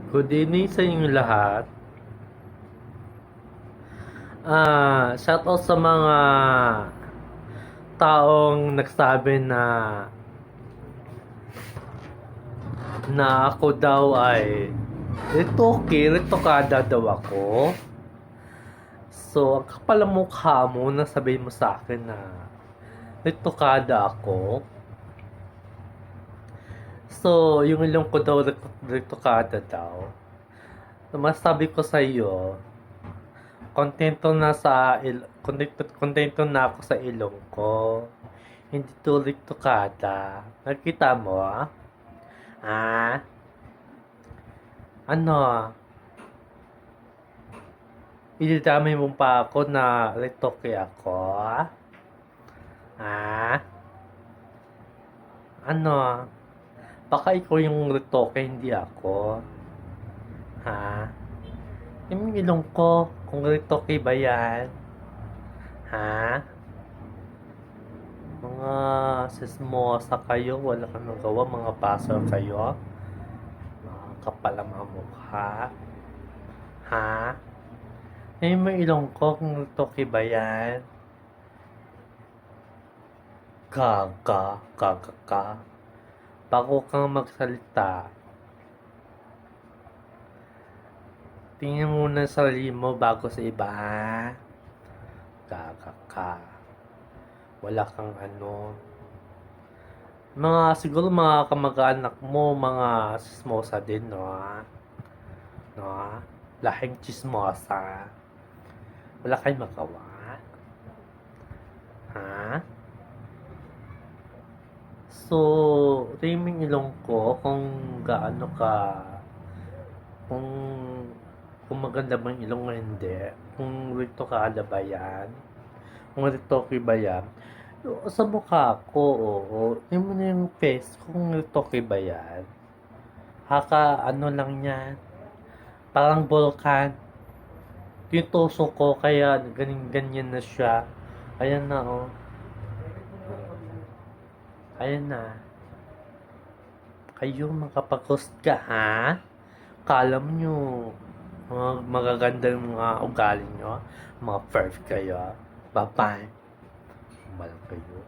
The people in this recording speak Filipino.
Good evening sa inyong lahat. Shout out sa mga taong nagsabi na ako daw ay retokada daw ako. So, ang kapal ang mukha mo na sabihin mo sa akin na retokada ako. So, yung ilong ko daw retokada daw. So, masabi ko sa iyo, kontento na ako sa ilong ko. Hindi tuloy tukada. Nakita mo, ah? Ah? Ano? Ididamay mo pa ako na retoke ako? Ah? Ano? Baka ikaw yung retoke, hindi ako. Ha? Yung ilong ko, kung retoke ba yan? Ha? Mga sismosa kayo, wala kang nagawa, mga pasor kayo. Mga kapal ang mga mukha. Ha? Yung ilong ko, kung retoke ba yan? Gaga. Bago kang magsalita, tingnan muna sa sarili mo bago sa iba, ha? Gaga ka. Wala kang ano. Siguro mga kamag-anak mo, mga chismosa din, no? No? Lahing chismosa. Wala kayong magawa. Ha? So, riming ilong ko kung gaano ka, kung maganda ba yung ilong o hindi, kung retokada ba yan, kung retoke ba yan. Sa mukha ko, oo. Tingnan mo na yung face, kung retoke ba yan. Ano lang yan, parang volcan. Yung toso ko, kaya ganyan na siya. Ayan na, oh. Ayan na. Kayo makapag-host ka, ha? Kala nyo, mga magaganda yung mga ugali nyo, mga perfect kayo. Bye-bye. Malang kayo.